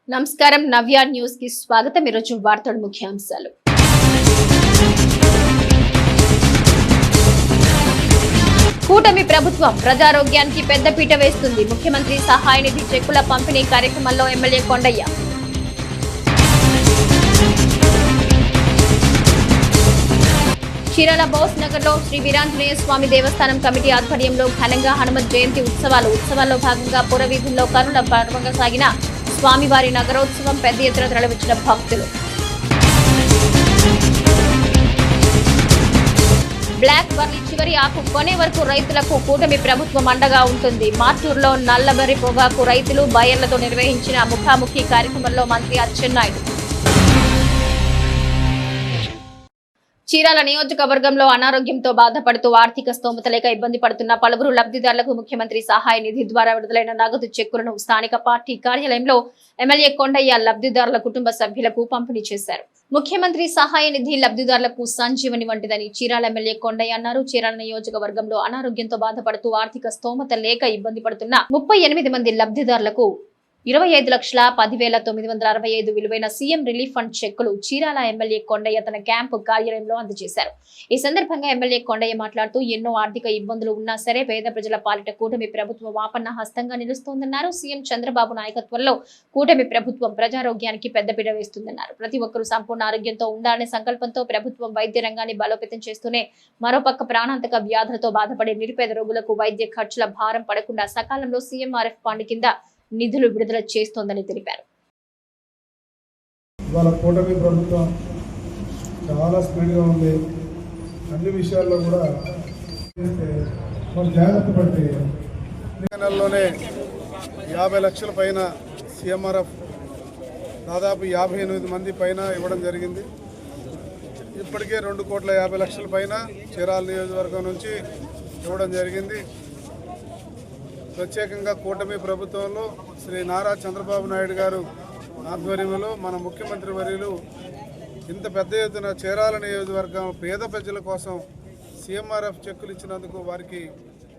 నమస్కారం నవ్య న్యూస్ కి స్వాగతం। ఈరోజు వార్తల ముఖ్యాంశాలు। కూటమి ప్రభుత్వం ప్రజారోగ్యానికి పెద్దపీట వేస్తుంది। ముఖ్యమంత్రి సహాయ నిధి చెక్కుల పంపిణీ కార్యక్రమంలో ఎమ్మెల్యే కొండయ్య। చీరాల బోస్ నగర్ లో శ్రీ వీరాంజనేయ స్వామి దేవస్థానం కమిటీ ఆధ్వర్యంలో ఘనంగా హనుమత్ జయంతి ఉత్సవాల్లో భాగంగా పురవీధుల్లో కరుణ పర్వంగా సాగిన స్వామివారి నగరోత్సవం పెద్ద ఎత్తున తరలివచ్చిన భక్తులు। బ్లాక్ బర్లీ చివరి ఆకు కొనే వరకు రైతులకు కూటమి ప్రభుత్వం అండగా ఉంటుంది। మార్టూరులో నల్లబరి పొగాకు రైతులు బయర్లతో నిర్వహించిన ముఖాముఖి కార్యక్రమంలో మంత్రి అచ్చెన్నాయుడు। చీరాల నియోజకవర్గంలో అనారోగ్యంతో బాధపడుతూ ఆర్థిక స్తోమత లేక ఇబ్బంది పడుతున్న పలువురు లబ్ధిదారులకు ముఖ్యమంత్రి సహాయ నిధి ద్వారా విడుదలైన నగదు చెక్కులను స్థానిక పార్టీ కార్యాలయంలో ఎమ్మెల్యే కొండయ్య లబ్ధిదారుల కుటుంబ సభ్యులకు పంపిణీ చేశారు। ముఖ్యమంత్రి సహాయ నిధి లబ్ధిదారులకు సంజీవని వంటిదని చీరాల ఎమ్మెల్యే కొండయ్య అన్నారు। చీరాల నియోజకవర్గంలో అనారోగ్యంతో బాధపడుతూ ఆర్థిక స్తోమత లేక ఇబ్బంది పడుతున్న 38 మంది లబ్ధిదారులకు 25,10,965 విలువైన సీఎం రిలీఫ్ ఫండ్ చెక్కులు చీరాల ఎమ్మెల్యే కొండయ్య తన క్యాంపు కార్యాలయంలో అందజేశారు। ఈ సందర్భంగా ఎమ్మెల్యే కొండయ్య మాట్లాడుతూ ఎన్నో ఆర్థిక ఇబ్బందులు ఉన్నా సరే పేద ప్రజల పాలిట కూటమి ప్రభుత్వం ఆపన్న హస్తంగా నిలుస్తోందన్నారు। సీఎం చంద్రబాబు నాయకత్వంలో కూటమి ప్రభుత్వం ప్రజారోగ్యానికి పెద్దపీట వేస్తుందన్నారు। ప్రతి ఒక్కరూ సంపూర్ణ ఆరోగ్యంతో ఉండాలనే సంకల్పంతో ప్రభుత్వం వైద్య రంగాన్ని బలోపేతం చేస్తూనే మరోపక్క ప్రాణాంతక వ్యాధులతో బాధపడే నిరుపేద రోగులకు వైద్య ఖర్చుల భారం పడకుండా సకాలంలో సీఎంఆర్ఎఫ్ ఫండ్ కింద నిధులు విడుదల చేస్తోందని తెలిపారు। ఇవాళ కూటమి ప్రభుత్వం చాలా స్పీడ్గా ఉంది, అన్ని విషయాల్లో కూడా మనం జాగ్రత్త పడితే నెలలోనే 50 లక్షల పైన సీఎంఆర్ఎఫ్ దాదాపు 58 మంది పైన ఇవ్వడం జరిగింది। ఇప్పటికే 2,50,00,000 పైన చీరాల నియోజకవర్గం నుంచి ఇవ్వడం జరిగింది। ప్రత్యేకంగా కూటమి ప్రభుత్వంలో శ్రీ నారా చంద్రబాబు నాయుడు గారు ఆధ్వర్యంలో మన ముఖ్యమంత్రి వర్యులు ఇంత పెద్ద ఎత్తున చీరాల నియోజకవర్గం పేద ప్రజల కోసం సీఎంఆర్ఎఫ్ చెక్కులు ఇచ్చినందుకు వారికి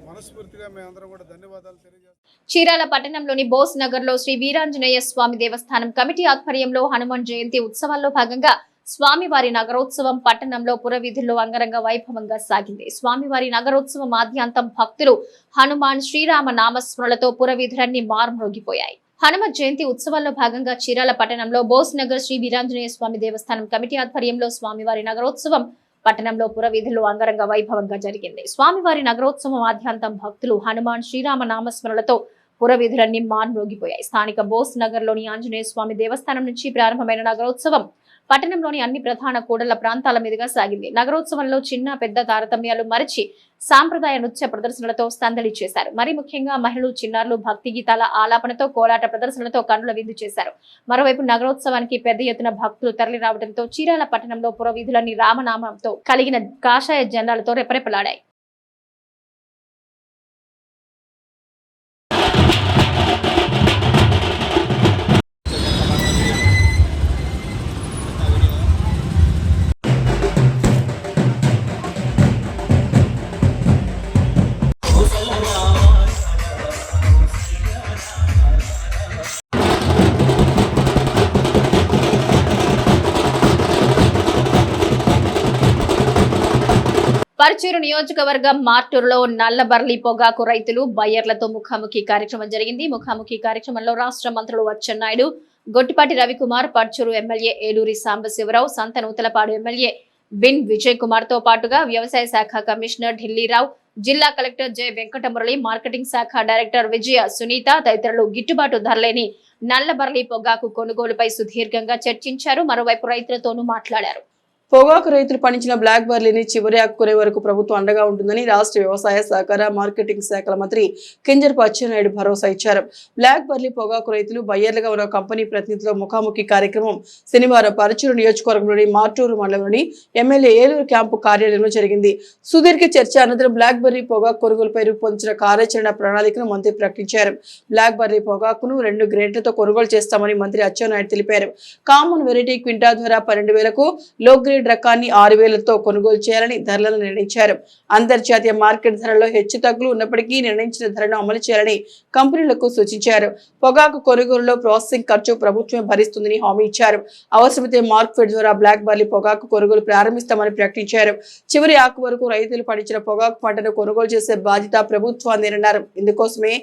మనస్ఫూర్తిగా మేమందరం కూడా ధన్యవాదాలు తెలియజేస్తాం। చీరాల పట్టణంలోని బోస్ నగర్ లో శ్రీ వీరాంజనేయ స్వామి దేవస్థానం కమిటీ ఆధ్వర్యంలో హనుమాన్ జయంతి ఉత్సవాల్లో భాగంగా స్వామివారి నగరోత్సవం పట్టణంలో పురవీధుల్లో అంగరంగ వైభవంగా సాగింది। స్వామివారి నగరోత్సవం ఆద్యంతం భక్తులు హనుమాన్ శ్రీరామ నామస్మరణలతో పురవీధులన్నీ మార్మోగిపోయాయి। హనుమత్ జయంతి ఉత్సవాల్లో భాగంగా చీరాల పట్టణంలో బోస్ నగర్ శ్రీ వీరాంజనేయ స్వామి దేవస్థానం కమిటీ ఆధ్వర్యంలో స్వామివారి నగరోత్సవం పట్టణంలో పురవీధుల్లో అంగరంగ వైభవంగా జరిగింది। స్వామివారి నగరోత్సవం ఆద్యంతం భక్తులు హనుమాన్ శ్రీరామ నామస్మరణలతో పురవీధులన్నీ మార్మోగిపోయాయి। స్థానిక బోస్ నగర్ లోని ఆంజనేయ స్వామి దేవస్థానం నుంచి ప్రారంభమైన నగరోత్సవం పట్టణంలోని అన్ని ప్రధాన కూడళ్ల ప్రాంతాల మీదుగా సాగింది। నగరోత్సవంలో చిన్న పెద్ద తారతమ్యాలు మరిచి సాంప్రదాయ నృత్య ప్రదర్శనలతో సందడి చేశారు। మరి ముఖ్యంగా మహిళలు చిన్నారులు భక్తి గీతాల ఆలాపనతో కోలాట ప్రదర్శనలతో కన్నుల విందు చేశారు। మరోవైపు నగరోత్సవానికి పెద్ద ఎత్తున భక్తులు తరలి రావడంతో చీరాల పట్టణంలో పురవీధులన్నీ రామనామంతో కలిగిన కాషాయ జెండాలతో రెపరెపలాడాయి। పర్చూరు నియోజకవర్గం మార్టూరులో నల్లబర్లి పొగాకు రైతులు బయ్యర్లతో ముఖాముఖి కార్యక్రమం జరిగింది। ముఖాముఖి కార్యక్రమంలో రాష్ట్ర మంత్రులు అచ్చెన్నాయుడు, గొట్టిపాటి రవికుమార్, పర్చూరు ఎమ్మెల్యే ఏలూరి సాంబశివరావు, సంతనూతలపాడు ఎమ్మెల్యే బిన్ విజయ్ కుమార్ తో పాటుగా వ్యవసాయ శాఖ కమిషనర్ ఢిల్లీరావు, జిల్లా కలెక్టర్ జె వెంకటమురళి, మార్కెటింగ్ శాఖ డైరెక్టర్ విజయ సునీత తదితరులు గిట్టుబాటు ధరలేని నల్లబర్లి పొగాకు కొనుగోలుపై సుదీర్ఘంగా చర్చించారు। మరోవైపు రైతులతోనూ మాట్లాడారు। పొగాకు రైతులు పండించిన బ్లాక్ బర్లీని చివరి ఆకుకునే వరకు ప్రభుత్వం అండగా ఉంటుందని రాష్ట్ర వ్యవసాయ సహకార మార్కెటింగ్ శాఖల మంత్రి కింజరపు అచ్చెన్నాయుడు భరోసా ఇచ్చారు। బ్లాక్ బర్లీ పొగాకు రైతులు బయ్యర్లుగా ఉన్న కంపెనీ ప్రతినిధుల ముఖాముఖి కార్యక్రమం శనివారం పరచూరు నియోజకవర్గంలోని మార్టూరు మండలంలోని ఎమ్మెల్యే ఏలూరు క్యాంపు కార్యాలయంలో జరిగింది। సుదీర్ఘ చర్చ అనంతరం బ్లాక్ బర్లీ పొగాకు కొనుగోలుపై రూపొందించిన కార్యాచరణ ప్రణాళికను మంత్రి ప్రకటించారు। బ్లాక్ బర్లీ పొగాకును 2 గ్రేడ్లతో కొనుగోలు చేస్తామని మంత్రి అచ్చెన్నాయుడు తెలిపారు। కామన్ వెరైటీ క్వింటా ధర 12,000కు, లో గ్రేడ్ గ్రేడ్ రకాన్ని 6,000తో కొనుగోలు చేయాలని ధరలను నిర్ణయించారు. అంతర్జాతీయ మార్కెట్ ధరల్లో హెచ్చుతగ్గులు ఉన్నప్పటికీ నిర్ణయించిన ధరను అమలు చేయాలని కంపెనీలకు సూచించారు. పొగాకు కొనుగోలులో ప్రాసెసింగ్ ఖర్చు ప్రభుత్వమే భరిస్తుందని హామీ ఇచ్చారు. అవసరమైతే మార్కెట్ ద్వారా బ్లాక్ బార్లీ పొగాకు కొనుగోలు ప్రారంభిస్తామని ప్రకటించారు. చివరి ఆకు వరకు రైతులు పండించిన పొగాకు పంటను కొనుగోలు చేసే బాధ్యత ప్రభుత్వాన్నేనన్నారు. ఇందుకోసమే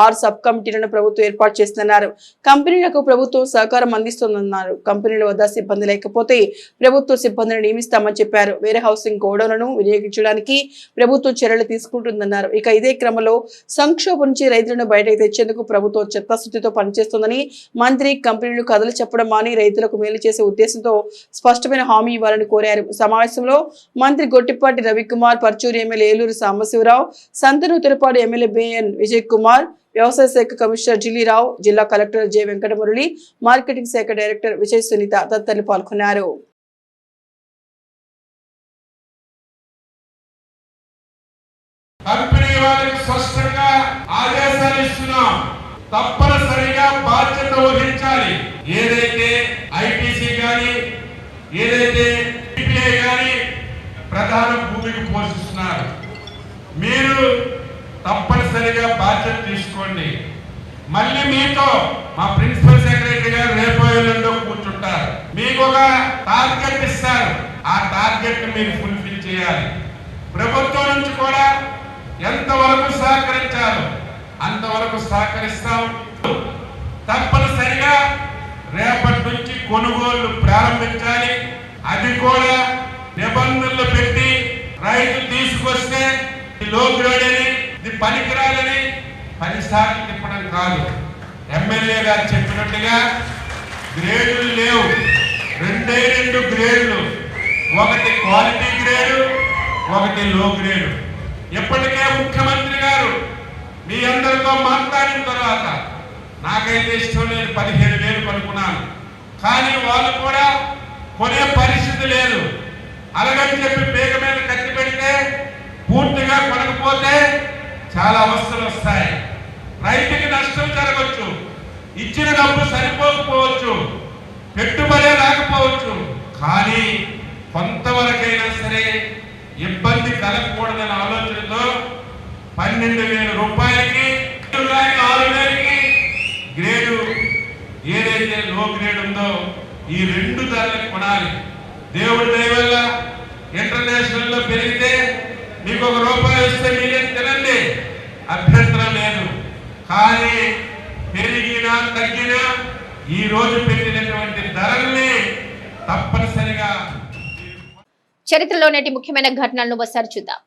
6 సబ్ కమిటీలను ప్రభుత్వం ఏర్పాటు చేస్తున్నారు. కంపెనీలకు ప్రభుత్వం సహకారం అందిస్తుందన్నారు. కంపెనీల వద్ద సిబ్బంది లేకపోతే ప్రభుత్వ సిబ్బందిని నియమిస్తామని చెప్పారు. వేరే హౌసింగ్ గోడౌన్లను వినియోగించడానికి ప్రభుత్వం చర్యలు తీసుకుంటుందన్నారు. ఇక ఇదే క్రమంలో సంక్షోభం నుంచి రైతులను బయటకు తెచ్చేందుకు ప్రభుత్వం చిత్తశుద్ధితో పనిచేస్తోందని మంత్రి కంపెనీలు కథలు చెప్పడం మాని రైతులకు మేలు చేసే ఉద్దేశంతో స్పష్టమైన హామీ ఇవ్వాలని కోరారు. సమావేశంలో మంత్రి Gottipati Ravikumar, Parchur MLA Eluru Sambasivarao, Santhanuthalapadu MLA B N Vijay Kumar, వ్యవసాయ శాఖ కమిషనర్ జిల్లీరావు, జిల్లా కలెక్టర్ జె వెంకటమురళి, మార్కెటింగ్ శాఖ డైరెక్టర్ విజయ్ సునీత తదితరులు పాల్గొన్నారు. కంపెనీ వారికి స్పష్టంగా ఆదేశాలు ఇస్తున్నాం. తప్పనిసరిగా బాధ్యత వహించాలి. ఏదైతే ఐటీసీ గాని, ఏదైతే టిపిఐ గాని ప్రధాన భూమికి పోషిస్తున్నారు, మీరు తప్పనిసరిగా బాధ్యత తీసుకోండి. మళ్ళీ మీతో మా ప్రిన్సిపల్ సెక్రటరీ గారు రేపు ఎల్లుండో కూర్చుంటారు. మీకు ఒక టార్గెట్ ఇస్తారు. ఆ టార్గెట్ మీరు ఫుల్ఫిల్ చేయాలి. ప్రభుత్వం నుంచి కూడా ఎంతవరకు సహకరించాలో అంతవరకు సహకరిస్తాం. తప్పనిసరిగా రేపటి నుంచి కొనుగోళ్లు ప్రారంభించాలి. అది కూడా నిబంధనలు పెట్టి రైతు తీసుకొస్తే లో గ్రేడ్ అని, ఇది పనికిరాలని 10 సార్లు తిప్పడం కాదు. ఎమ్మెల్యే గారు చెప్పినట్టుగా గ్రేడులు లేవు, 2 గ్రేడ్లు, ఒకటి క్వాలిటీ గ్రేడు, ఒకటి లో గ్రేడు. ఎప్పటికే ముఖ్యమంత్రి గారు మీ అందరితో మాట్లాడిన తర్వాత నాకైతే ఇష్టం లేదు, 15,000 అనుకున్నాను. కానీ వాళ్ళు కూడా కొనే పరిస్థితి లేదు. అలాగని చెప్పి పేగ మీద కత్తి పెడితే పూర్తిగా కొనకపోతే చాలా అవస్థలు వస్తాయి. రైతుకి నష్టం జరగవచ్చు, ఇచ్చిన డబ్బు సరిపోకపోవచ్చు, పెట్టుబడే రాకపోవచ్చు. కానీ కొంతవరకైనా సరే ఇబ్బంది కలగకూడదనే ఆలోచనతో 12,000 రూపాయలకి 6,000కి గ్రేడు ఏదైతే లో గ్రేడ్ ఉందో ఈ 2 ధరలకు కొనాలి. దేవుడి దయ వల్ల ఇంటర్నేషనల్ లో పెరిగితే మీకు ₹1 ఇస్తే మీరే తినండి, అభ్యంతరం లేదు. కానీ పెరిగినా తగ్గినా ఈ రోజు పెట్టినటువంటి ధరల్ని తప్పనిసరిగా చరిత్రలో నేటి ముఖ్యమైన ఘటనలను ఒకసారి చూద్దాం.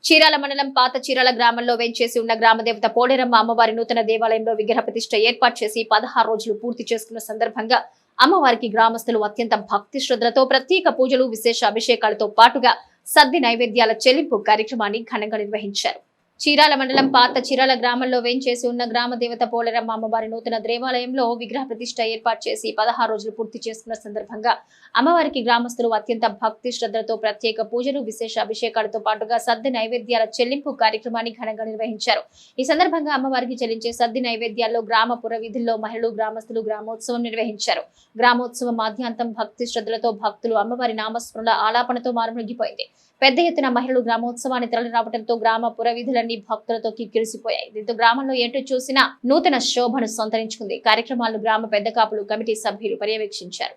చీరాల మండలం పాత చీరాల గ్రామంలో వెంచేసి ఉన్న గ్రామదేవత పోలేరమ్మ అమ్మవారి నూతన దేవాలయంలో విగ్రహ ప్రతిష్ఠ ఏర్పాటు చేసి 16 రోజులు పూర్తి చేసుకున్న సందర్భంగా అమ్మవారికి గ్రామస్తులు అత్యంత భక్తి శ్రద్ధలతో ప్రత్యేక పూజలు, విశేష అభిషేకాలతో పాటుగా సద్ది నైవేద్యాల చెల్లింపు కార్యక్రమాన్ని ఘనంగా నిర్వహించారు. చీరాల మండలం పాత చీరాల గ్రామంలో వేంచేసి ఉన్న గ్రామ దేవత పోలేరమ్మ అమ్మవారి నూతన దేవాలయంలో విగ్రహ ప్రతిష్ఠ ఏర్పాటు చేసి 16 రోజులు పూర్తి చేసుకున్న సందర్భంగా అమ్మవారికి గ్రామస్తులు అత్యంత భక్తి శ్రద్ధలతో ప్రత్యేక పూజలు విశేష అభిషేకాలతో పాటుగా సద్ది నైవేద్యాల చెల్లింపు కార్యక్రమాన్ని ఘనంగా నిర్వహించారు. ఈ సందర్భంగా అమ్మవారికి చెల్లించే సద్ది నైవేద్యాల్లో గ్రామ పురవీధుల్లో మహిళలు గ్రామస్తులు గ్రామోత్సవం నిర్వహించారు. గ్రామోత్సవం మాధ్యాంతం భక్తి శ్రద్ధలతో భక్తులు అమ్మవారి నామస్మరణ ఆలాపనతో మారుమోగిపోయింది. పెద్ద ఎత్తున మహిళలు గ్రామోత్సవాన్ని తరలి రావడంతో గ్రామ పురవీధులన్నీ భక్తులతో కిక్కిరిసిపోయాయి. దీంతో గ్రామంలో ఎటు చూసినా నూతన శోభను సంతరించుకుంది. కార్యక్రమాలను గ్రామ పెద్ద కాపులు కమిటీ సభ్యులు పర్యవేక్షించారు.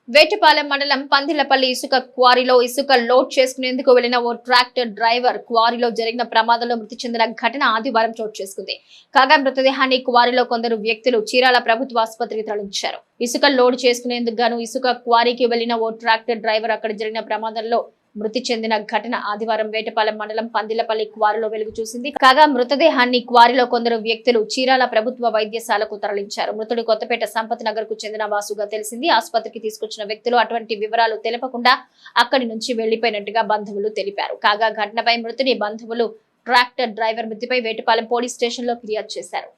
వేటపాలెం మండలం పందిలపల్లి ఇసుక క్వారీలో ఇసుక లోడ్ చేసుకునేందుకు వెళ్లిన ఓ ట్రాక్టర్ డ్రైవర్ క్వారీలో జరిగిన ప్రమాదంలో మృతి చెందిన ఘటన ఆదివారం చోటు చేసుకుంది. కాగా మృతదేహాన్ని క్వారీలో కొందరు వ్యక్తులు చీరాల ప్రభుత్వ ఆసుపత్రికి తరలించారు. ఇసుక లోడ్ చేసుకునేందుకు గాను ఇసుక క్వారీకి వెళ్లిన ఓ ట్రాక్టర్ డ్రైవర్ అక్కడ జరిగిన ప్రమాదంలో మృతి చెందిన ఘటన ఆదివారం వేటపాలెం మండలం పందిలపల్లి క్వారీలో వెలుగు చూసింది. కాగా మృతదేహాన్ని క్వారీలో కొందరు వ్యక్తులు చీరాల ప్రభుత్వ వైద్యశాలకు తరలించారు. మృతుడు కొత్తపేట సంపత్ నగర్ కు చెందిన వాసుగా తెలిసింది. ఆసుపత్రికి తీసుకొచ్చిన వ్యక్తులు అటువంటి వివరాలు తెలపకుండా అక్కడి నుంచి వెళ్లిపోయినట్టుగా బంధువులు తెలిపారు. కాగా ఘటనపై మృతుని బంధువులు ట్రాక్టర్ డ్రైవర్ మృతిపై వేటపాలెం పోలీస్ స్టేషన్ లో ఫిర్యాదు చేశారు.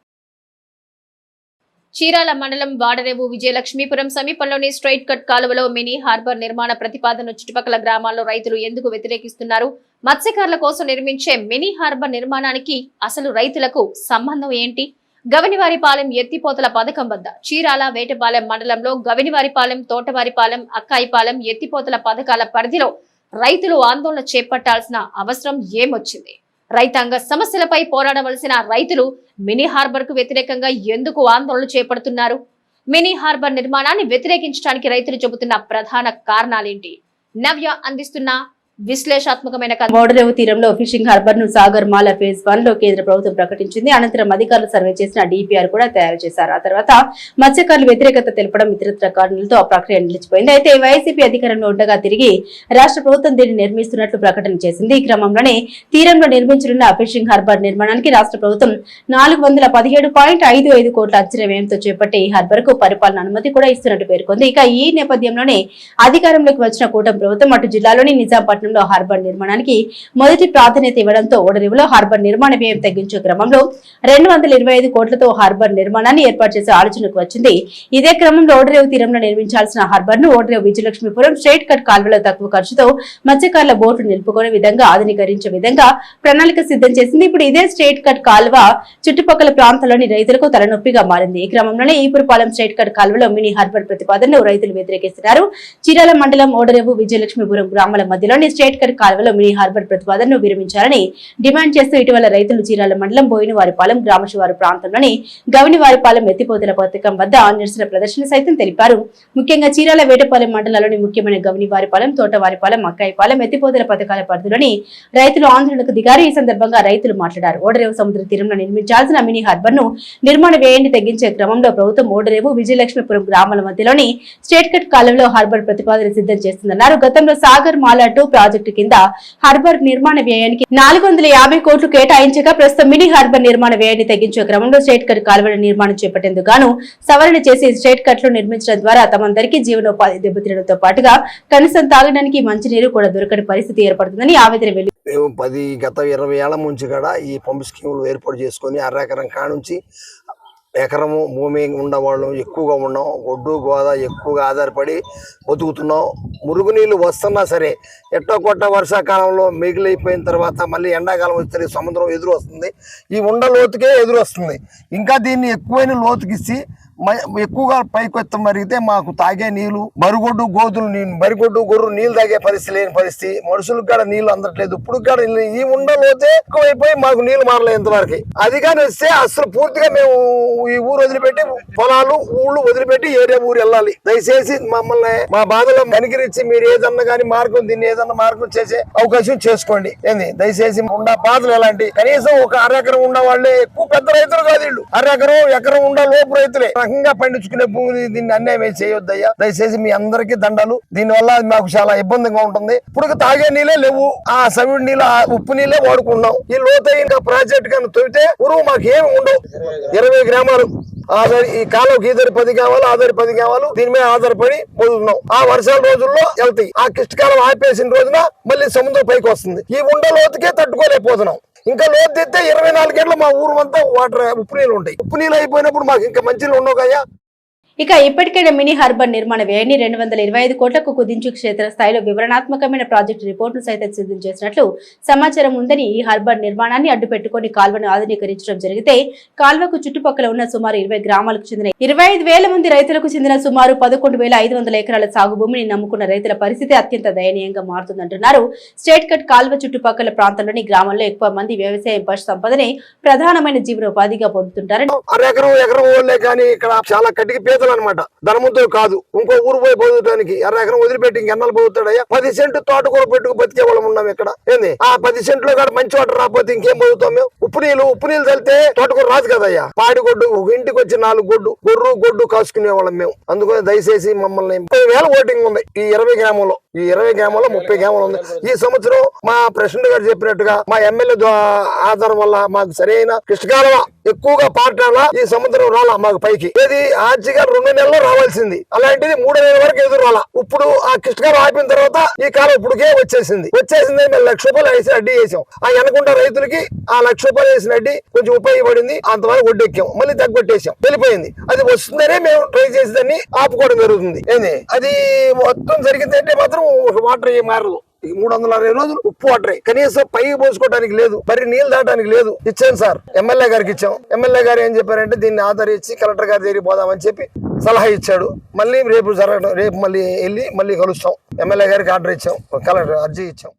చీరాల మండలం వాడరేవు విజయలక్ష్మీపురం సమీపంలోని స్ట్రైట్ కట్ కాలువలో మినీ హార్బర్ నిర్మాణ ప్రతిపాదన చుట్టుపక్కల గ్రామాల్లో రైతులు ఎందుకు వ్యతిరేకిస్తున్నారు? మత్స్యకారుల కోసం నిర్మించే మినీ హార్బర్ నిర్మాణానికి అసలు రైతులకు సంబంధం ఏంటి? గవినివారిపాలెం ఎత్తిపోతల పథకం వద్ద చీరాల వేటపాలెం మండలంలో గవినివారిపాలెం, తోటవారిపాలెం, అక్కాయిపాలెం ఎత్తిపోతల పథకాల పరిధిలో రైతులు ఆందోళన చేపట్టాల్సిన అవసరం ఏమొచ్చింది? రైతాంగ సమస్యలపై పోరాడవలసిన రైతులు మినీ హార్బర్ కు వ్యతిరేకంగా ఎందుకు ఆందోళన చేపడుతున్నారు? మినీ హార్బర్ నిర్మాణాన్ని వ్యతిరేకించడానికి రైతులు చెబుతున్న ప్రధాన కారణాలేంటి? నవ్య అందిస్తున్న విశ్లేషాత్మకమైన ఓడరేవు తీరంలో ఫిషింగ్ హార్బర్ ను సాగర్ మాల ఫేజ్ 1 లో కేంద్ర ప్రభుత్వం ప్రకటించింది. అనంతరం అధికారులు సర్వే చేసిన డిపిఆర్ కూడా తయారు చేశారు. ఆ తర్వాత మత్స్యకారులు వ్యతిరేకత తెలపడం ఇతరత్ర కారణాలతో ఆ ప్రక్రియ నిలిచిపోయింది. అయితే వైసీపీ అధికారంలో ఉండగా తిరిగి రాష్ట్ర ప్రభుత్వం దీన్ని నిర్మిస్తున్నట్లు ప్రకటన చేసింది. ఈ క్రమంలోనే తీరంలో నిర్మించనున్న ఫిషింగ్ హార్బర్ నిర్మాణానికి రాష్ట్ర ప్రభుత్వం 417.55 కోట్ల అంచనా వ్యయంతో చేపట్టే ఈ హార్బర్ కు పరిపాలన అనుమతి కూడా ఇస్తున్నట్టు పేర్కొంది. ఇక ఈ నేపథ్యంలోనే అధికారంలోకి వచ్చిన కూటమి ప్రభుత్వం అటు జిల్లాలోని నిజాంపట్నం హార్బర్ నిర్మాణానికి మొదటి ప్రాధాన్యత ఇవ్వడంతో ఓడరేవులో హార్బర్ నిర్మాణ వ్యయం తగ్గించే క్రమంలో 225 కోట్లతో హార్బర్ నిర్మాణాన్ని ఏర్పాటు చేసే ఆలోచనకు వచ్చింది. ఇదే క్రమంలో ఓడరేవు తీరంలో నిర్మించాల్సిన హార్బర్ ను ఓడరేవు విజయలక్ష్మీపురం స్ట్రైట్ కట్ కాల్వలో తక్కువ ఖర్చుతో మత్స్యకారుల బోట్లు నిలుపుకునే విధంగా ఆధునీకరించే విధంగా ప్రణాళిక సిద్ధం చేసింది. ఇప్పుడు ఇదే స్ట్రైట్ కట్ కాల్వ చుట్టుపక్కల ప్రాంతాల్లోని రైతులకు తలనొప్పిగా మారింది. ఈ క్రమంలోనే ఈపురపాలెం స్ట్రైట్ కట్ కాల్వలో మినీ హార్బర్ ప్రతిపాదనను రైతులు వ్యతిరేకిస్తున్నారు. చీరాల మండలం ఓడరేవు విజయలక్ష్మీపురం గ్రామాల మధ్యలోని స్టేట్ కట్ కాలువలో మినీ హార్బర్ ప్రతిపాదనను విరమించాలని డిమాండ్ చేస్తూ ఇటీవల రైతులు చీరాల మండలం బోయినవారిపాలెం గ్రామ శివారు ప్రాంతంలోని గవినివారిపాలెం ఎత్తిపోతల పథకం వద్ద నిరసన ప్రదర్శన సైతం తెలిపారు. ముఖ్యంగా చీరాల వేటపాలెం మండలంలోని ముఖ్యమైన గవినివారిపాలెం, తోటవారిపాలెం, అక్కాయిపాలెం ఎత్తిపోతల పథకాల పరిధిలోని రైతులు ఆందోళనకు దిగారు. ఈ సందర్భంగా రైతులు మాట్లాడారు. ఓడరేవు సముద్ర తీరంలో నిర్మించాల్సిన మినీ హార్బర్ ను నిర్మాణ వ్యయాన్ని తగ్గించే క్రమంలో ప్రభుత్వం ఓడరేవు, విజయలక్ష్మీపురం గ్రామాల మధ్యలోని స్టేట్ కట్ కాలువలో హార్బర్ ప్రతిపాదన సిద్ధం చేస్తుందన్నారు. గతంలో సాగర్ మాలా 2 ప్రాజెక్టు కింద హార్బర్ నిర్మాణ వ్యయానికి 450 కోట్లు కేటాయించగా ప్రస్తుతం మినీ హార్బర్ నిర్మాణ వ్యయాన్ని తగ్గించే క్రమంలో స్టేట్ కట్ కాలువల నిర్మాణం చేపట్టేందుకు గాను సవరణ చేసి స్టేట్ కట్ లో నిర్మించడం ద్వారా తమందరికీ జీవనోపాధి దెబ్బతినడంతో పాటుగా కనీసం తాగడానికి మంచినీరు కూడా దొరకని పరిస్థితి ఏర్పడుతుందని ఆవేదన వెళ్లి మేము గత 20 ఏళ్ల నుంచి కూడా ఈ పంపు స్కీములు ఏర్పాటు చేసుకొని అరెకరం కానుంచి ఎకరము భూమి ఉండవాళ్ళం ఎక్కువగా ఉన్నాం. ఒడ్డు గోద ఎక్కువగా ఆధారపడి బతుకుతున్నాం. మురుగునీళ్ళు వస్తున్నా సరే ఎట్టో కొట్ట వర్షాకాలంలో మిగిలిపోయిన తర్వాత మళ్ళీ ఎండాకాలం వస్తే సముద్రం ఎదురు వస్తుంది. ఈ ఉండ లోతుకే ఎదురు వస్తుంది. ఇంకా దీన్ని ఎక్కువైన లోతుకిచ్చి ఎక్కువగా పైకొత్త మరిగితే మాకు తాగే నీళ్లు మరుగొడ్డు గొర్రు నీళ్లు తాగే పరిస్థితి లేని పరిస్థితి. మనుషులకు కూడా నీళ్లు అందట్లేదు. ఇప్పుడు కూడా ఈ ఉండలోతే ఎక్కువైపోయి మాకు నీళ్లు మారలేదు ఇంతవరకు. అది కానీ వస్తే అసలు పూర్తిగా మేము ఈ ఊరు వదిలిపెట్టి పొలాలు ఊళ్ళు వదిలిపెట్టి ఏరే ఊరు వెళ్ళాలి. దయచేసి మమ్మల్ని మా బాధలో కనికరించి మీరు ఏదన్నా కానీ మార్గం దీన్ని ఏదన్నా మార్గం చేసే అవకాశం చేసుకోండి. ఏంది దయచేసి ఉండ బాధలు ఎలాంటి కనీసం ఒక అరెకరం ఉన్న వాళ్ళే ఎక్కువ పెద్ద రైతులు కాదు వీళ్ళు. ఎకరం ఉండ లోపు రైతులే పండించుకునే భూమిని దీన్ని అన్యాయం చేయొద్దయ్యా. దయచేసి మీ అందరికీ దండాలు. దీని వల్ల మాకు చాలా ఇబ్బందిగా ఉంటుంది. ఇప్పుడు తాగే నీళ్ళే లేవు. ఆ సవిడి నీళ్ళు ఉప్పు నీళ్ళే వాడుకున్నాం. ఈ లోతైన ప్రాజెక్ట్ కానీ తొలితే ఊరు మాకు ఏమి ఉండవు. 20 గ్రామాలు ఈ కాలువకి ఈదరి 10 కావాలి, ఆదరి 10 కావాలి. దీని మీద ఆధారపడి పోతున్నాం. ఆ వర్షాల రోజుల్లో వెళ్తాయి. ఆ కిష్టకాలం ఆపేసిన రోజున మళ్ళీ సముద్రం పైకి వస్తుంది. ఈ ఉండ లోతుకే తట్టుకోలేకపోతున్నాం. ఇంకా లోతు తెస్తే 24 గంటలు మా ఊరు అంతా వాటర్ ఉప్పు నీళ్ళు ఉంటాయి. ఉప్పు నీళ్ళు అయిపోయినప్పుడు మాకు ఇంకా మంచిలు ఉండవు కదా. ఇక ఇప్పటికైనా మినీ హార్బర్ నిర్మాణ వ్యయాన్ని 225 కోట్లకు కుదించి క్షేత్రస్థాయిలో వివరణాత్మకమైన ప్రాజెక్టు రిపోర్టును సైతం సిద్ధం చేసినట్లు సమాచారం ఉందని, ఈ హార్బర్ నిర్మాణాన్ని అడ్డుపెట్టుకుని కాల్వను ఆధునీకరించడం జరిగితే కాల్వకు చుట్టుపక్కల ఉన్న సుమారు 20 గ్రామాలకు చెందిన 25,000 మంది రైతులకు చెందిన సుమారు 11,500 ఎకరాల సాగు భూమిని నమ్ముకున్న రైతుల పరిస్థితి అత్యంత దయనీయంగా మారుతుందంటున్నారు. స్టేట్ కట్ కాల్వ చుట్టుపక్కల ప్రాంతంలోని గ్రామంలో ఎక్కువ మంది వ్యవసాయం, పశు సంపదనే ప్రధానమైన జీవనోపాధిగా పొందుతుంటారని అనమాట. ధనముతో కాదు, ఇంకో ఊరు పోయి బతుకడానికి ఎకరం వదిలిపెట్టి ఇంకెన్నాళ్ళు బతుకుతాడయ్యా. 10 సెంట్లు తోటకూర పెట్టుకు బతికే వాళ్ళం ఉన్నాం ఇక్కడ. ఏంది ఆ 10 సెంట్లో కూడా మంచి వాటర్ రాకపోతే ఇంకేం బతుకుతాం మేము? ఉప్పు నీళ్ళు చల్లితే తోటకూర రాదు కదయ్యా. పాడిగొడ్డు ఇంటికి వచ్చి 4 గొడ్డు కాసుకునే వాళ్ళం మేము. అందుకని దయచేసి మమ్మల్ని 30,000 ఓటింగ్ ఉంది ఈ 20 గ్రామంలో. ఈ 20 గ్రామంలో 30 గ్రామాలు ఉంది. ఈ సంవత్సరం మా ప్రెసిడెంట్ గారు చెప్పినట్టుగా మా ఎమ్మెల్యే ఆధారం వల్ల మాకు సరైన కృష్ణకాలువ ఎక్కువగా పాటాల ఈ సముద్రం రాలా మాకు పైకి. ఏది ఆర్చిగా 2 నెలల్లో రావాల్సింది, అలాంటిది 3 నెలల వరకు ఎదురు రాలా. ఇప్పుడు ఆ కృష్ణకాలువ ఆపిన తర్వాత ఈ కాలం ఇప్పుడుకే వచ్చేసింది. మేము 1 లక్ష రూపాయలు వేసి అడ్డీ వేసాం. ఆ వెనకుండా రైతులకి ఆ 1 లక్ష రూపాయలు వేసిన అడ్డీ కొంచెం ఉపయోగపడింది. అంతవరకు ఒడ్డెక్కాం, మళ్ళీ తగ్గొట్టేసాం, వెళ్ళిపోయింది. అది వస్తుందనే మేము ట్రై చేసి దాన్ని ఆపుకోవడం జరుగుతుంది. ఏంది అది మొత్తం జరిగిందంటే మాత్రం వాటర్ ఏ మారదు. 360 రోజులు ఉప్పు వాటరే, కనీసం పైకి పోసుకోవడానికి లేదు, మరి నీళ్ళు దాటానికి లేదు. ఇచ్చాను సార్, ఎమ్మెల్యే గారికి ఇచ్చాం. ఎమ్మెల్యే గారు ఏం చెప్పారంటే దీన్ని ఆదరించి కలెక్టర్ గారి దగ్గరికి పోదామని చెప్పి సలహా ఇచ్చాడు. మళ్ళీ రేపు మళ్ళీ వెళ్ళి మళ్ళీ కలుస్తాం. ఎమ్మెల్యే గారికి ఆర్డర్ ఇచ్చాం, కలెక్టర్ అర్జీ ఇచ్చాం.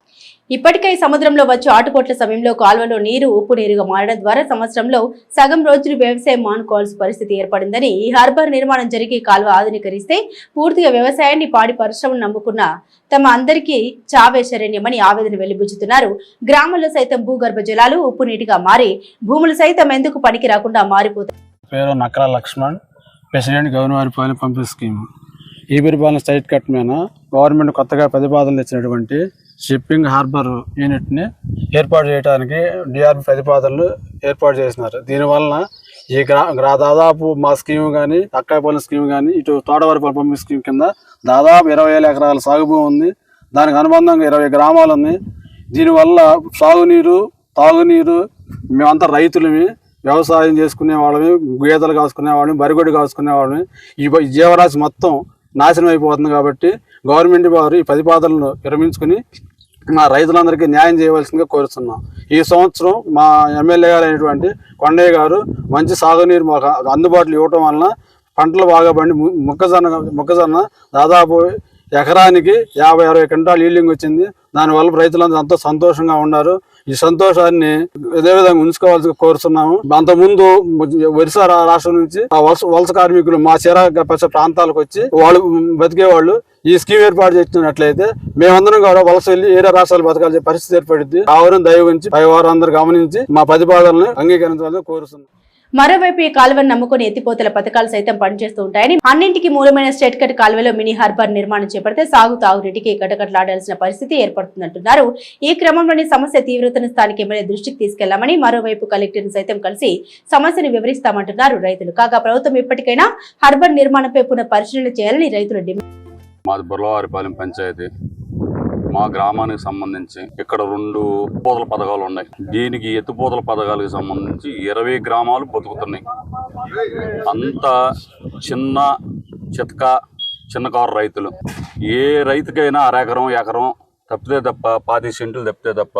ఇప్పటికై సముద్రంలో వచ్చే ఆటుపోట్ల సమయంలో కాలువలో నీరు ఉప్పు నీరుగా మారడం ద్వారా సంవత్సరంలో సగం రోజులు వ్యవసాయం మానుకోవాల్సిన పరిస్థితి ఏర్పడిందని, ఈ హార్బర్ నిర్మాణం జరిగి కాలువ ఆధునీకరిస్తే పూర్తిగా వ్యవసాయాన్ని, పాడి పరిశ్రమను నమ్ముకున్న తమ అందరికీ చావే శరణ్యమని ఆవేదన వెలిబుచ్చుతున్నారు. గ్రామంలో సైతం భూగర్భ జలాలు ఉప్పు నీటిగా మారి భూములు సైతం ఎందుకు పనికి రాకుండా మారిపోతాయి. పేరు నక్కల లక్ష్మణ్, ప్రెసిడెంట్ గవర్నవారిపాలెం పంపు స్కీమ్. ఈబిరిపాలెం స్టేట్ కట్ మీద గవర్నమెంట్ కొత్తగా ప్రతిపాదనలు ఇచ్చినటువంటి షిప్పింగ్ హార్బర్ యూనిట్ని ఏర్పాటు చేయడానికి డిఆర్బి ప్రతిపాదనలు ఏర్పాటు చేసినారు. దీనివలన ఈ దాదాపు మా స్కీమ్ కానీ, అక్కాయిపాలెం స్కీమ్ కానీ, ఇటు తోటవారిపాలెం పంపు స్కీమ్ కింద దాదాపు 20,000 ఎకరాల సాగు భూమి ఉంది. దానికి అనుబంధంగా 20 గ్రామాలు ఉన్నాయి. దీనివల్ల సాగునీరు, తాగునీరు, మేమంతా రైతులమి, వ్యవసాయం చేసుకునే వాళ్ళమి, గేదెలు కాసుకునే వాళ్ళమి, బరిగొడ్డు కాసుకునే వాళ్ళమి. ఈ జీవరాశి మొత్తం నాశనం అయిపోతుంది. కాబట్టి గవర్నమెంట్ వారు ఈ ప్రతిపాదనలను విరమించుకుని మా రైతులందరికీ న్యాయం చేయవలసిందిగా కోరుతున్నాం. ఈ సంవత్సరం మా ఎమ్మెల్యే గారు అయినటువంటి కొండయ్య గారు మంచి సాగునీరు మాకు అందుబాటులో ఇవ్వటం వలన పంటలు బాగా పండి మొక్కజొన్న దాదాపు ఎకరానికి 50-60 క్వింటాల్ ఈల్డింగ్ వచ్చింది. దానివల్ల రైతులందరూ ఎంతో సంతోషంగా ఉన్నారు. ఈ సంతోషాన్ని ఇదే విధంగా ఉంచుకోవాల్సి కోరుతున్నాము. అంతకుముందు ఒరిస్సా రాష్ట్రం నుంచి వలస కార్మికులు మా చీరాల ప్రాంతాలకు వచ్చి వాళ్ళు బతికేవాళ్ళు. ఈ స్కీమ్ ఏర్పాటు చేసినట్లయితే మేమందరం కూడా వలస వెళ్లి ఏరే రాష్ట్రాలు బతకాల్సిన పరిస్థితి ఏర్పడింది. కావాలని దయ ఉంచి పై వారు అందరూ గమనించి మా ప్రతిపాదనలు అంగీకరించాలని కోరుతున్నాం. మరోవైపు ఈ కాలువను నమ్ముకుని ఎత్తిపోతల పథకాలు సైతం పనిచేస్తూ ఉంటాయని, అన్నింటికి మూలమైన స్ట్రెయిట్ కట్ కాలువలో మినీ హార్బర్ నిర్మాణం చేపడితే తాగునీటికి కటకట్లాడాల్సిన పరిస్థితి ఏర్పడుతుందంటున్నారు. ఈ క్రమంలోని సమస్య తీవ్రతను స్థానిక ఎమ్మెల్యే దృష్టికి తీసుకెళ్లామని, మరోవైపు కలెక్టర్ను సైతం కలిసి సమస్యను వివరిస్తామంటున్నారు రైతులు. కాగా ప్రభుత్వం ఇప్పటికైనా హార్బర్ నిర్మాణంపై పునః పరిశీలన చేయాలని రైతులు డిమాండ్. మాది బుర్లవారిపాలెం పంచాయతీ. మా గ్రామానికి సంబంధించి ఇక్కడ 2 ఎత్తిపోతల పథకాలు ఉన్నాయి. దీనికి ఎత్తిపోతల పథకాలకు సంబంధించి 20 గ్రామాలు బతుకుతున్నాయి. అంతా చిన్నకారు రైతులు. ఏ రైతుకైనా ఎకరం తప్పితే తప్ప 25 సెంట్లు తప్పితే తప్ప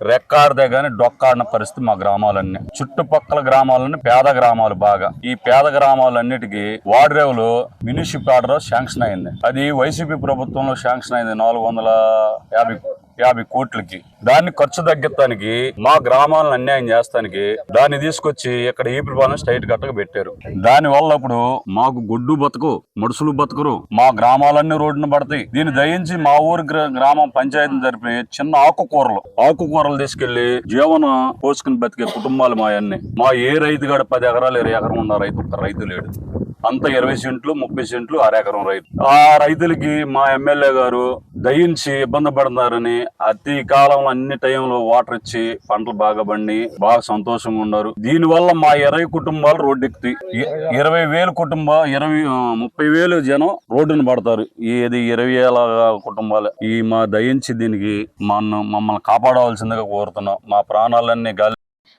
రెక్కాడితే గానీ డొక్కాడిన పరిస్థితి మా గ్రామాలన్నీ. చుట్టుపక్కల గ్రామాలన్నీ పేద గ్రామాలు. బాగా ఈ పేద గ్రామాలన్నిటికీ వాడ్రేవులు మున్సిపల్ ఆర్డర్ శాంక్షన్ అయింది. అది వైసీపీ ప్రభుత్వంలో శాంక్షన్ అయింది 450 కోట్లకి. దాన్ని ఖర్చు తగ్గించడానికి మా గ్రామాలను అన్యాయం చేస్తానికి దాన్ని తీసుకొచ్చి ఇక్కడ ఈ పరిపాలన స్ట్రైట్ కట్టగా పెట్టారు. దాని వల్ల ఇప్పుడు మాకు గొడ్డు బతుకు, మనుషులు బతుకురు, మా గ్రామాలన్నీ రోడ్డున పడతాయి. దీన్ని దయించి మా ఊరి గ్రామం పంచాయతీని జరిపి చిన్న ఆకుకూరలు తీసుకెళ్లి జీవనం పోసుకుని బతికే కుటుంబాలు మా అన్ని. మా ఏ రైతు కాడ 10 ఎకరాలు 20 ఎకరం ఉన్న రైతు ఒక్క రైతు లేడు. అంత 20 సెంట్లు 30 సెంట్లు ఎకరం రైతు. ఆ రైతులకి మా ఎమ్మెల్యే గారు దయించి ఇబ్బంది పడుతున్నారని అతి కాలంలో అన్ని టైంలో వాటర్ ఇచ్చి పంటలు బాగా పండి బాగా సంతోషంగా ఉన్నారు. దీని వల్ల మా 20 కుటుంబాలు రోడ్డు ఎక్కుతాయి. 30,000 జనం రోడ్డును పడతారు. ఇది 20,000 కుటుంబాలు. ఈ మా దయించి దీనికి మమ్మల్ని కాపాడవలసిందిగా కోరుతున్నాం. మా ప్రాణాలన్నీ గాలి.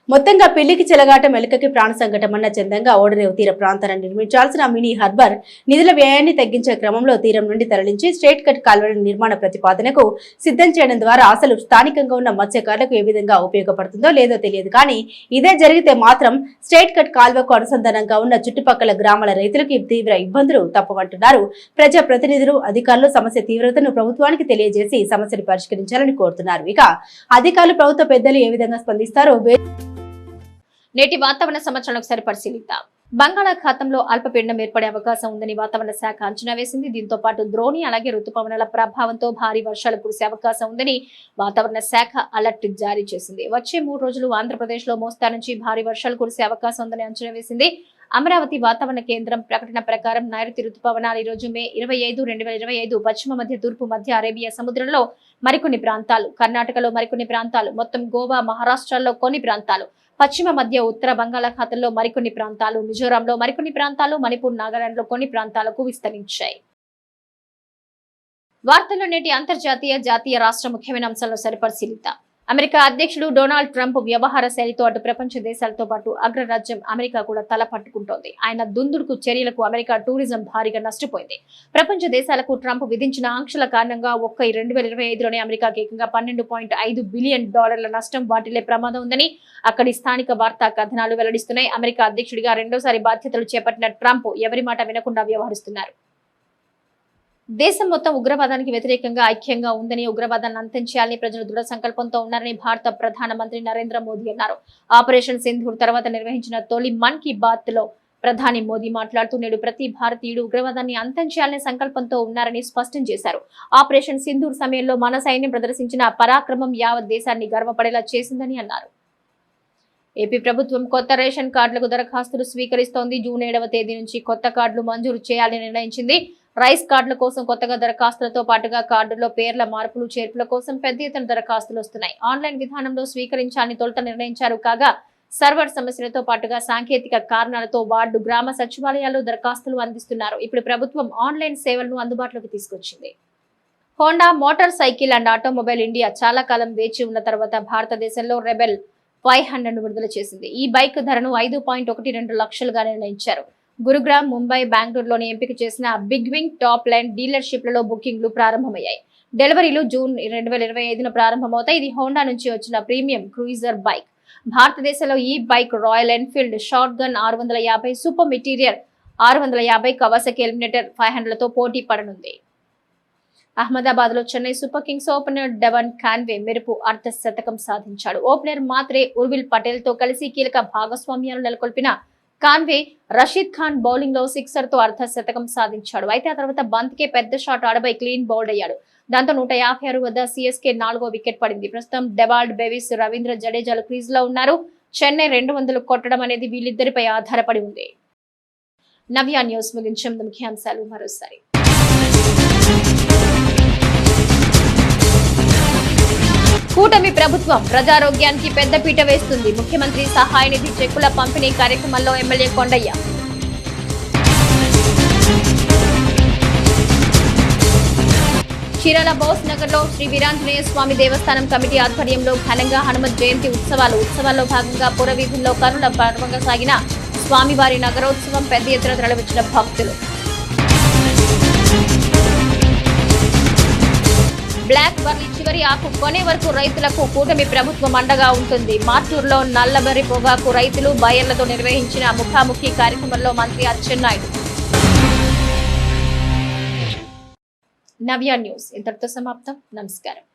మొత్తంగా పెళ్లికి చెలగాటం ఎలుకకి ప్రాణ సంకటమన్న చందంగా ఓడరేవు తీర ప్రాంతాన్ని నిర్మించాల్సిన మినీ హార్బర్ నిధుల వ్యయాన్ని తగ్గించే క్రమంలో తీరం నుండి తరలించి స్ట్రెయిట్ కట్ కాలువల నిర్మాణ ప్రతిపాదనకు సిద్ధం చేయడం ద్వారా అసలు స్థానికంగా ఉన్న మత్స్యకారులకు ఏ విధంగా ఉపయోగపడుతుందో లేదో తెలియదు. కానీ ఇదే జరిగితే మాత్రం స్ట్రెయిట్ కట్ కాలువకు అనుసంధానంగా ఉన్న చుట్టుపక్కల గ్రామాల రైతులకు తీవ్ర ఇబ్బందులు తప్పవంటున్నారు. ప్రజా ప్రతినిధులు, అధికారులు సమస్య తీవ్రతను ప్రభుత్వానికి తెలియజేసి సమస్యను పరిష్కరించాలని కోరుతున్నారు. ఇక అధికారులు, ప్రభుత్వ పెద్దలు ఏ విధంగా స్పందిస్తారో నేటి వాతావరణ సమాచారం ఒకసారి పరిశీలిద్దాం. బంగాళాఖాతంలో అల్పపీడనం ఏర్పడే అవకాశం ఉందని వాతావరణ శాఖ అంచనా వేసింది. దీంతో పాటు ద్రోణి అలాగే రుతుపవనాల ప్రభావంతో భారీ వర్షాలు కురిసే అవకాశం ఉందని వాతావరణ శాఖ అలర్ట్ జారీ చేసింది. వచ్చే 3 రోజులు ఆంధ్రప్రదేశ్ లో మోస్తరు నుంచి భారీ వర్షాలు కురిసే అవకాశం ఉందని అంచనా వేసింది. అమరావతి వాతావరణ కేంద్రం ప్రకటన ప్రకారం నైరుతి రుతుపవనాలు ఈ రోజు మే 25, 2025 పశ్చిమ మధ్య తూర్పు మధ్య అరేబియా సముద్రంలో మరికొన్ని ప్రాంతాలు, కర్ణాటకలో మరికొన్ని ప్రాంతాలు, మొత్తం గోవా, మహారాష్ట్రలో కొన్ని ప్రాంతాలు, పశ్చిమ మధ్య ఉత్తర బంగాళాఖాతంలో మరికొన్ని ప్రాంతాలు, మిజోరాంలో మరికొన్ని ప్రాంతాలు, మణిపూర్, నాగాలాండ్లో కొన్ని ప్రాంతాలకు విస్తరించాయి. వార్తల్లో నేటి అంతర్జాతీయ, జాతీయ, రాష్ట్ర ముఖ్యమైన అంశాలను సరిపరిశీలిద్దాం. అమెరికా అధ్యక్షుడు డొనాల్డ్ ట్రంప్ వ్యవహార శైలితో అటు ప్రపంచ దేశాలతో పాటు అగ్రరాజ్యం అమెరికా కూడా తల పట్టుకుంటోంది. ఆయన దుందుడుకు చర్యలకు అమెరికా టూరిజం భారీగా నష్టపోయింది. ప్రపంచ దేశాలకు ట్రంప్ విధించిన ఆంక్షల కారణంగా 2025లోనే అమెరికాకి ఏకంగా $12.5 బిలియన్ నష్టం వాటిల్లే ప్రమాదం ఉందని అక్కడి స్థానిక వార్తా కథనాలు వెల్లడిస్తున్నాయి. అమెరికా అధ్యక్షుడిగా 2వ బాధ్యతలు చేపట్టిన ట్రంప్ ఎవరి మాట వినకుండా వ్యవహరిస్తున్నారు. దేశం మొత్తం ఉగ్రవాదానికి వ్యతిరేకంగా ఐక్యంగా ఉందని, ఉగ్రవాదాన్ని అంతం ప్రజలు దృఢ సంకల్పంతో ఉన్నారని భారత ప్రధానమంత్రి నరేంద్ర మోదీ అన్నారు. ఆపరేషన్ సింధూర్ తర్వాత నిర్వహించిన తొలి మన్ కీ బాత్ లో ప్రధాని మోదీ మాట్లాడుతూ నేడు ప్రతి భారతీయుడు ఉగ్రవాదాన్ని అంతం చేయాలనే సంకల్పంతో ఉన్నారని స్పష్టం చేశారు. ఆపరేషన్ సింధూర్ సమయంలో మన సైన్యం ప్రదర్శించిన పరాక్రమం యావత్ దేశాన్ని గర్వపడేలా చేసిందని అన్నారు. ఏపీ ప్రభుత్వం కొత్త రేషన్ కార్డులకు దరఖాస్తులు స్వీకరిస్తోంది. జూన్ 7వ తేదీ నుంచి కొత్త కార్డులు మంజూరు చేయాలని నిర్ణయించింది. రైస్ కార్డుల కోసం కొత్తగా దరఖాస్తులతో పాటుగా కార్డుల్లో పేర్ల మార్పులు, చేర్పుల కోసం పెద్ద ఎత్తున దరఖాస్తులు వస్తున్నాయి. ఆన్లైన్ విధానంలో స్వీకరించాలని తొలుత నిర్ణయించారు. కాగా సర్వర్ సమస్యలతో పాటుగా సాంకేతిక కారణాలతో వార్డు, గ్రామ సచివాలయాల్లో దరఖాస్తులు అందిస్తున్నారు. ఇప్పుడు ప్రభుత్వం ఆన్లైన్ సేవలను అందుబాటులోకి తీసుకొచ్చింది. Honda motor cycle and automobile India చాలా కాలం వేచి ఉన్న తర్వాత భారతదేశంలో రెబెల్ 500 విడుదల చేసింది. ఈ బైక్ ధరను 5.12 లక్షలుగా నిర్ణయించారు. గురుగ్రామ్, ముంబై, బెంగళూరులోని ఎంపిక చేసిన బిగ్ వింగ్ టాప్ లైన్ డీలర్షిప్లలో బుకింగ్లు ప్రారంభమయ్యాయి. డెలివరీలు జూన్ 2025న ప్రారంభమవుతాయి. ఇది హోండా నుంచి వచ్చిన ప్రీమియం క్రూయిజర్ బైక్. భారతదేశంలో ఈ బైక్ రాయల్ ఎన్ఫీల్డ్ షార్ట్ గన్ 650, సూపర్ మెటీరియర్ 650, కవాసకి ఎలిమినేటర్ 500లతో పోటీ పడనుంది. అహ్మదాబాద్ లో Chennai super kings opener Devon Conway మెరుపు అర్ధ శతకం సాధించాడు. ఓపెనర్ మాత్రే ఉర్విల్ పటేల్ తో కలిసి కీలక భాగస్వామ్యాలు నెలకొల్పిన కాన్వే రషీద్ ఖాన్ బౌలింగ్ లో సిక్సర్ తో అర్ధ శతకం సాధించాడు. అయితే ఆ తర్వాత బంత్ కే పెద్ద షాట్ ఆడబై క్లీన్ బౌల్డ్ అయ్యాడు. దాంతో 156 వద్ద సిఎస్కే 4వ వికెట్ పడింది. ప్రస్తుతం డెవాల్డ్ బెవిస్, రవీంద్ర జడేజాలు క్రీజ్ లో ఉన్నారు. చెన్నై 200 కొట్టడం అనేది వీళ్ళిద్దరిపై ఆధారపడి ఉంది. నవ్య న్యూస్ ముగించే ముందు ముఖ్యాంశాలు మరోసారి. కూటమి ప్రభుత్వం ప్రజారోగ్యానికి పెద్దపీట వేస్తుంది. ముఖ్యమంత్రి సహాయ నిధి చెక్కుల పంపిణీ కార్యక్రమంలో ఎమ్మెల్యే కొండయ్య. చీరాల బోస్ నగర్ లో శ్రీ వీరాంజనేయ స్వామి దేవస్థానం కమిటీ ఆధ్వర్యంలో ఘనంగా హనుమత్ జయంతి ఉత్సవాల్లో భాగంగా పురవీధుల్లో కరుణ పర్వంగా సాగిన స్వామివారి నగరోత్సవం. పెద్ద ఎత్తున తరలివచ్చిన భక్తులు. బ్లాక్ బర్లీ చివరి ఆకు కొనే వరకు రైతులకు కూటమి ప్రభుత్వం అండగా ఉంటుంది. మార్టూరులో నల్లబరి పొగాకు రైతులు బయర్లతో నిర్వహించిన ముఖాముఖి కార్యక్రమంలో మంత్రి అచ్చెన్నాయుడు. నవ్య న్యూస్ ఇంతటితో సమాప్తం. నమస్కారం.